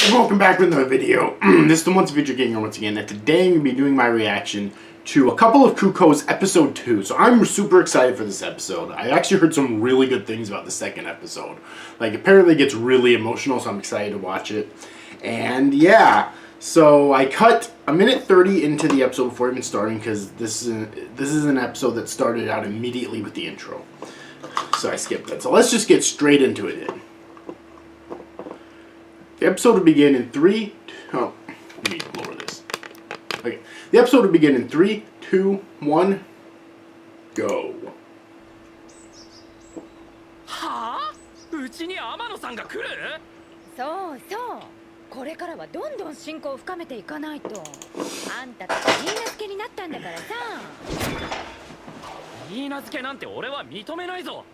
Welcome back with another video. This is the Once Video Gamer once again, and today I'm going to be doing my reaction to a couple of Cuckoos episode 2. So I'm super excited for this episode. I actually heard some really good things about the second episode. Like, apparently it gets really emotional, so I'm excited to watch it. And yeah, so I cut a minute 30 into the episode before even starting, because this is an episode that started out immediately with the intro. So I skipped that. So let's just get straight into it then. The episode will begin in 3... Oh, let me lower this. Okay. The episode will begin in 3, 2, 1, go. Ha? うちに天野さんが来る？そうそう。これからはどんどん親交を深めていかないと。あんたたち言い名付けになったんだからさ。言い名付けなんて俺は認めないぞ。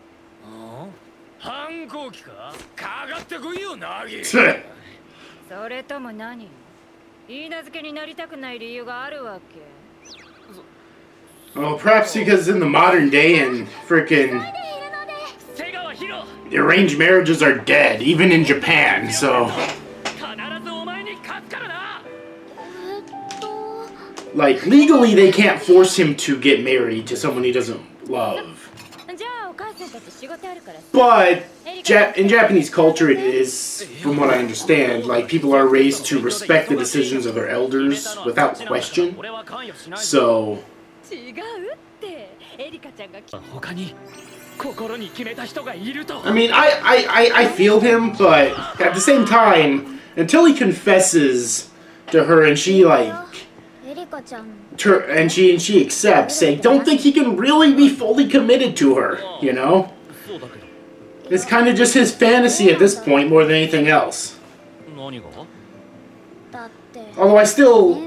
反抗期か？かかってこいよ、ナギ。それとも何？言い名付けになりたくない理由があるわけ。Well, perhaps because in the modern day and frickin' arranged marriages are dead, even in Japan, so... Like, legally they can't force him to get married to someone he doesn't love. But in Japanese culture it is, from what I understand, like people are raised to respect the decisions of their elders without question. So I mean, I feel him, but at the same time, until he confesses to her and she like and she accepts, I don't think he can really be fully committed to her, you know? It's kind of just his fantasy at this point more than anything else. Although I still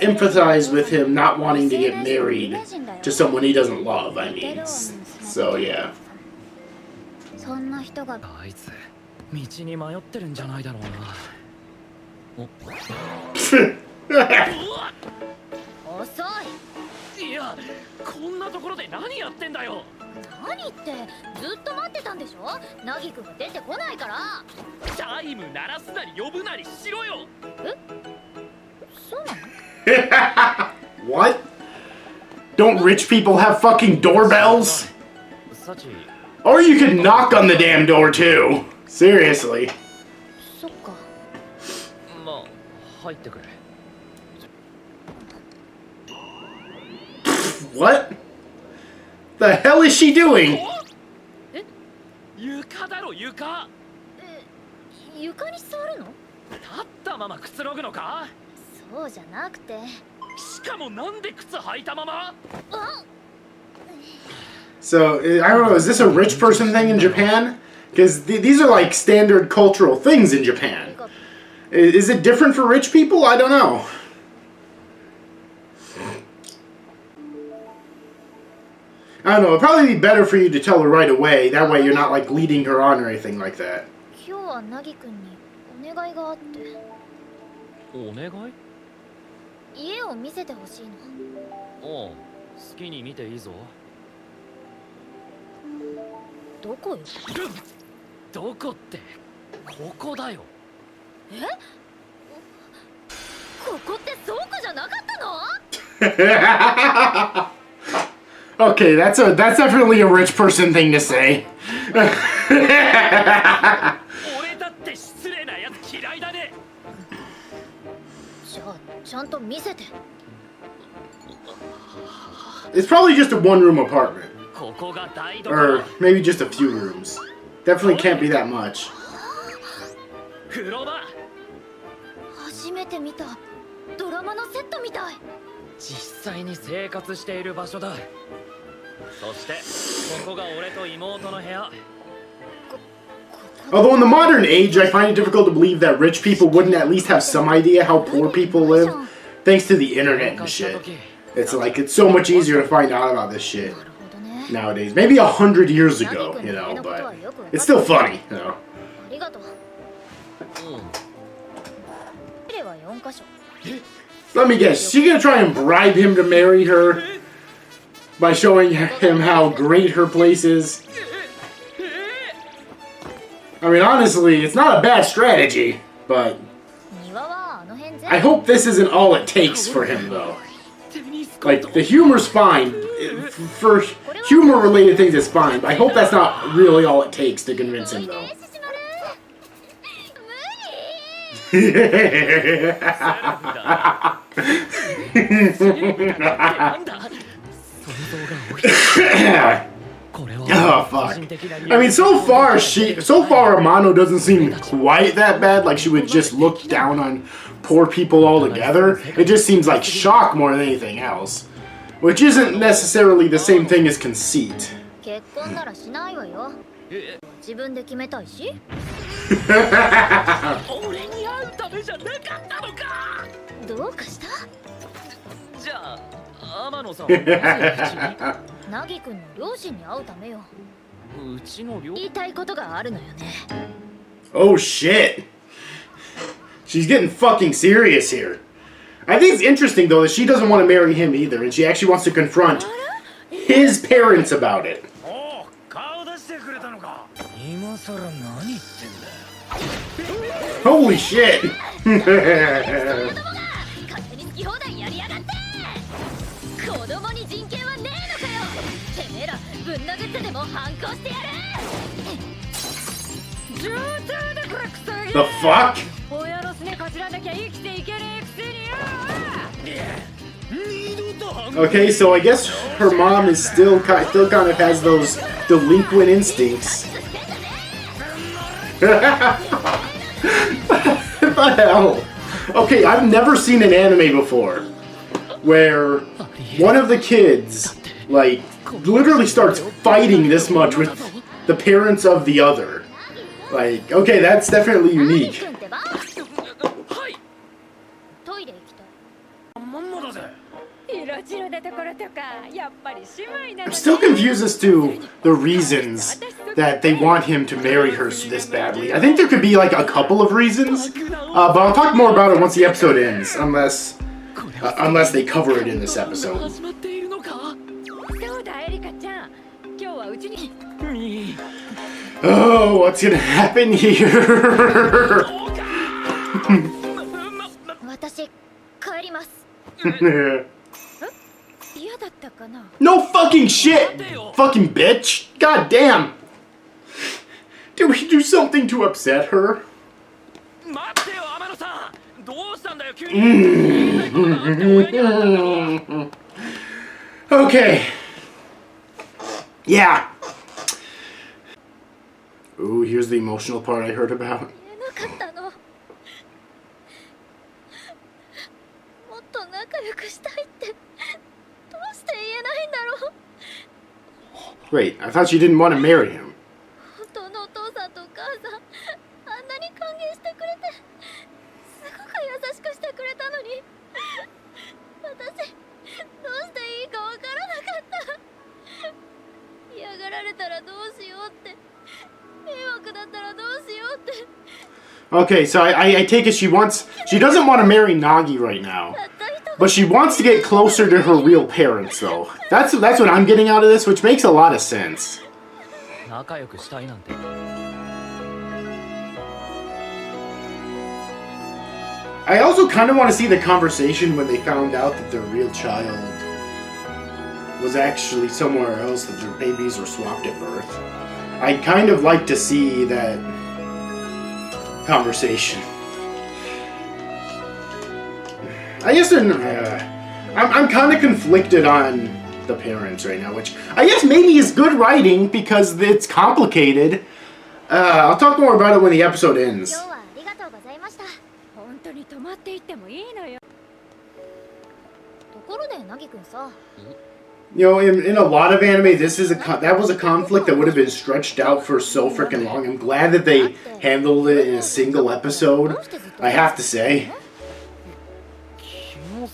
empathize with him not wanting to get married to someone he doesn't love, I mean. So, yeah. What? Don't rich people have fucking doorbells? Or you can knock on the damn door too. Seriously. What? The hell is she doing? So, I don't know, is this a rich person thing in Japan? Because these are like standard cultural things in Japan. Is it different for rich people? I don't know. I don't know, it'd probably be better for you to tell her right away. That way you're not like leading her on or anything like that. Okay, that's definitely a rich person thing to say. It's probably just a one-room apartment. Or maybe just a few rooms. Definitely can't be that much. Although in the modern age, I find it difficult to believe that rich people wouldn't at least have some idea how poor people live, thanks to the internet and shit. It's like, it's so much easier to find out about this shit nowadays. Maybe 100 years ago, you know, but it's still funny, you know. Let me guess, she gonna try and bribe him to marry her by showing him how great her place is? I mean, honestly, it's not a bad strategy. But I hope this isn't all it takes for him, though. Like, the humor's fine. For humor-related things, it's fine. But I hope that's not really all it takes to convince him, though. Oh fuck. I mean, so far Amano doesn't seem quite that bad, like she would just look down on poor people altogether. It just seems like shock more than anything else. Which isn't necessarily the same thing as conceit. Oh shit! She's getting fucking serious here. I think it's interesting though that she doesn't want to marry him either, and she actually wants to confront his parents about it. Holy shit! The fuck? Okay, so I guess her mom is still kind of has those delinquent instincts. What the hell? Okay, I've never seen an anime before where one of the kids, like, literally starts fighting this much with the parents of the other. Like, okay, that's definitely unique. I'm still confused as to the reasons that they want him to marry her this badly. I think there could be like a couple of reasons, but I'll talk more about it once the episode ends, unless they cover it in this episode. Oh, what's gonna happen here? No fucking shit! Fucking bitch! God damn! Did we do something to upset her? Okay. Yeah. Ooh, here's the emotional part I heard about. Wait, I thought you didn't want to marry him. Okay, so I take it she doesn't want to marry Nagi right now. But she wants to get closer to her real parents, though. That's what I'm getting out of this, which makes a lot of sense. I also kind of want to see the conversation when they found out that their real child was actually somewhere else, that their babies were swapped at birth. I'd kind of like to see that conversation. I guess I'm kind of conflicted on the parents right now, which I guess maybe is good writing because it's complicated. I'll talk more about it when the episode ends. You know, in a lot of anime, that was a conflict that would have been stretched out for so freaking long. I'm glad that they handled it in a single episode, I have to say.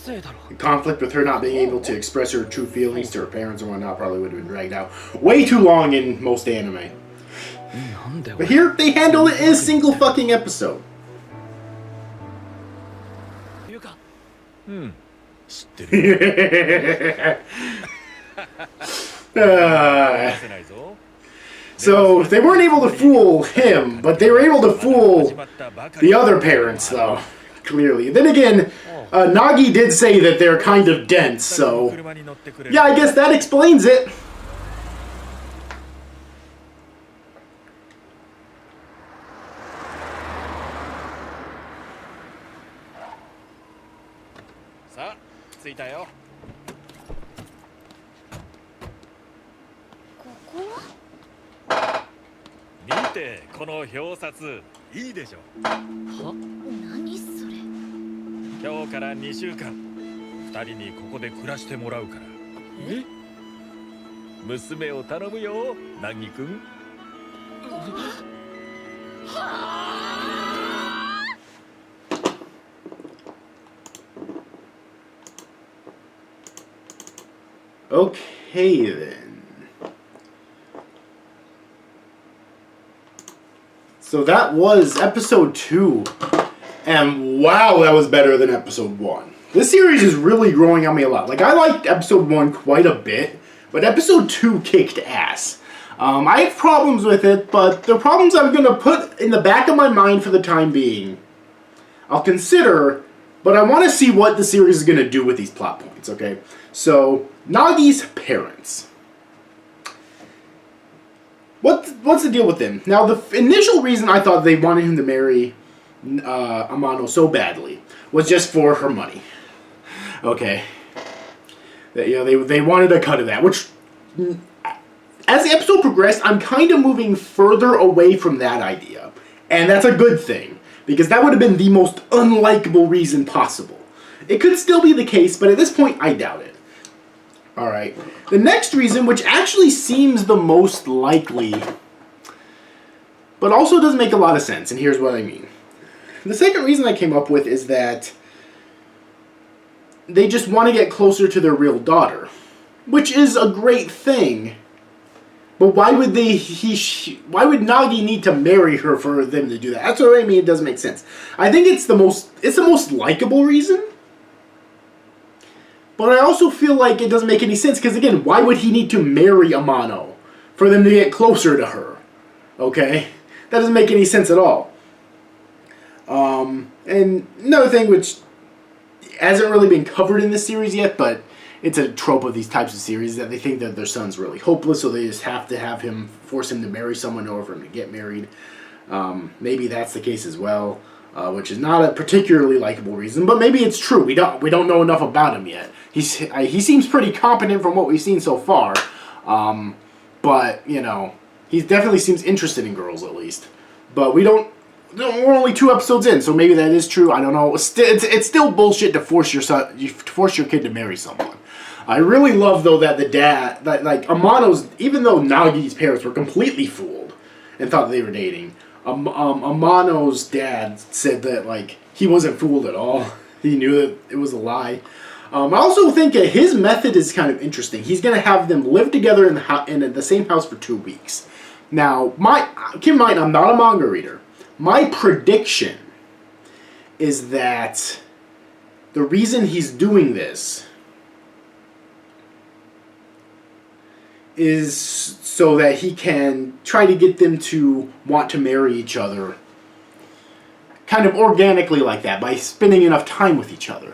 The conflict with her not being able to express her true feelings to her parents and whatnot probably would have been dragged out way too long in most anime. But here, they handle it in a single fucking episode. So they weren't able to fool him, but they were able to fool the other parents, though, clearly. Then again, Nagi did say that they're kind of dense, so yeah, I guess that explains it. Okay, then. So that was episode 2. And wow, that was better than episode 1. This series is really growing on me a lot. Like, I liked episode 1 quite a bit, but episode 2 kicked ass. I have problems with it, but the problems I'm going to put in the back of my mind for the time being, I'll consider, but I want to see what the series is going to do with these plot points, okay? So, Nagi's parents. What's the deal with them? Now, the initial reason I thought they wanted him to marry Amano so badly was just for her money. Okay. They wanted a cut of that, which, as the episode progressed, I'm kind of moving further away from that idea. And that's a good thing, because that would have been the most unlikable reason possible. It could still be the case, but at this point, I doubt it. Alright. The next reason, which actually seems the most likely, but also doesn't make a lot of sense, and here's what I mean. The second reason I came up with is that they just want to get closer to their real daughter, which is a great thing. But why would why would Nagi need to marry her for them to do that? That's what I mean. It doesn't make sense. I think it's the most likable reason. But I also feel like it doesn't make any sense, because again, why would he need to marry Amano for them to get closer to her? Okay? That doesn't make any sense at all. And another thing which hasn't really been covered in this series yet, but it's a trope of these types of series, that they think that their son's really hopeless, so they just have to force him to marry someone in order for him to get married. Maybe that's the case as well, which is not a particularly likable reason, but maybe it's true. We don't know enough about him yet. He seems pretty competent from what we've seen so far, but you know, he definitely seems interested in girls at least. But we're only 2 episodes in, so maybe that is true. I don't know. It's still bullshit to force your kid to marry someone. I really love though that the dad, like Amano's, even though Nagi's parents were completely fooled and thought they were dating, Amano's dad said that like he wasn't fooled at all. He knew that it was a lie. I also think that his method is kind of interesting. He's going to have them live together in the same house for 2 weeks. Now, keep in mind, I'm not a manga reader. My prediction is that the reason he's doing this is so that he can try to get them to want to marry each other kind of organically like that, by spending enough time with each other.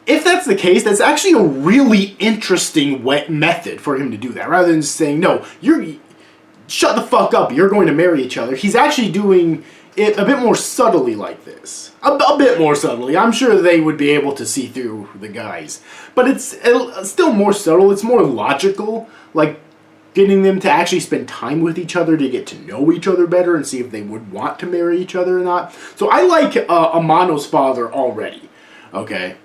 If that's the case, that's actually a really interesting method for him to do that, rather than just saying, no, shut the fuck up, you're going to marry each other. He's actually doing it a bit more subtly like this. A bit more subtly. I'm sure they would be able to see through the guys. But it's still more subtle. It's more logical. Like, getting them to actually spend time with each other to get to know each other better and see if they would want to marry each other or not. So I like Amano's father already. Okay.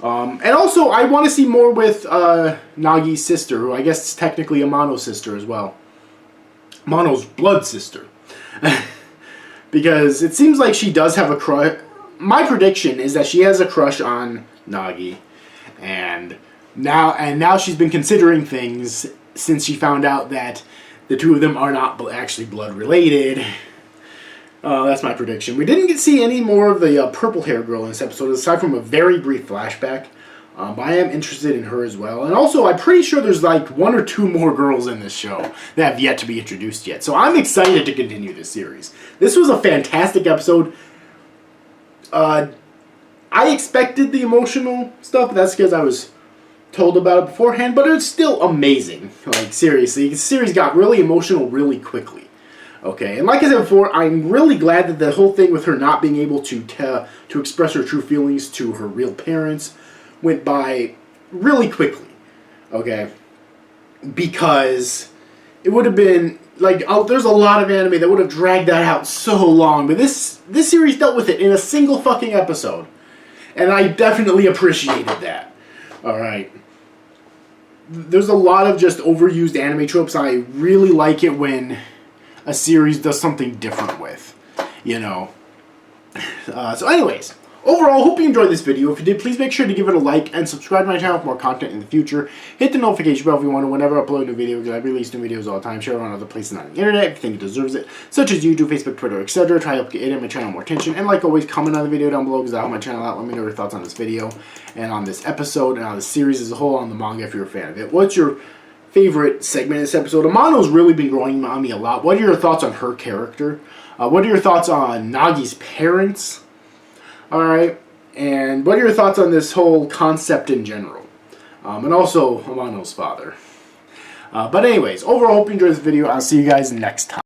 And also, I want to see more with Nagi's sister, who I guess is technically Amano's sister as well. Amano's blood sister. Because it seems like she does have a crush. My prediction is that she has a crush on Nagi. And now she's been considering things since she found out that the two of them are not actually blood related. That's my prediction. We didn't see any more of the purple hair girl in this episode, aside from a very brief flashback. But I am interested in her as well. And also, I'm pretty sure there's like 1 or 2 more girls in this show that have yet to be introduced yet. So I'm excited to continue this series. This was a fantastic episode. I expected the emotional stuff, but that's because I was told about it beforehand, but it's still amazing. Like, seriously, the series got really emotional really quickly. Okay, and like I said before, I'm really glad that the whole thing with her not being able to express her true feelings to her real parents went by really quickly. Okay, because it would have been like, there's a lot of anime that would have dragged that out so long, but this series dealt with it in a single fucking episode, and I definitely appreciated that. All right. There's a lot of just overused anime tropes. I really like it when a series does something different with, you know. So anyways, overall, hope you enjoyed this video. If you did, please make sure to give it a like and subscribe to my channel for more content in the future. Hit the notification bell if you want to whenever I upload a new video, because I release new videos all the time. Share it on other places on the internet if you think it deserves it, such as YouTube, Facebook, Twitter, etc. Try to help get my channel more attention. And like always, comment on the video down below because that'll help my channel out. Let me know your thoughts on this video and on this episode and on the series as a whole, on the manga if you're a fan of it. What's your favorite segment of this episode? Amano's really been growing on me a lot. What are your thoughts on her character? What are your thoughts on Nagi's parents? Alright, and what are your thoughts on this whole concept in general? And also Amano's father. But anyways, overall, hope you enjoyed this video. I'll see you guys next time.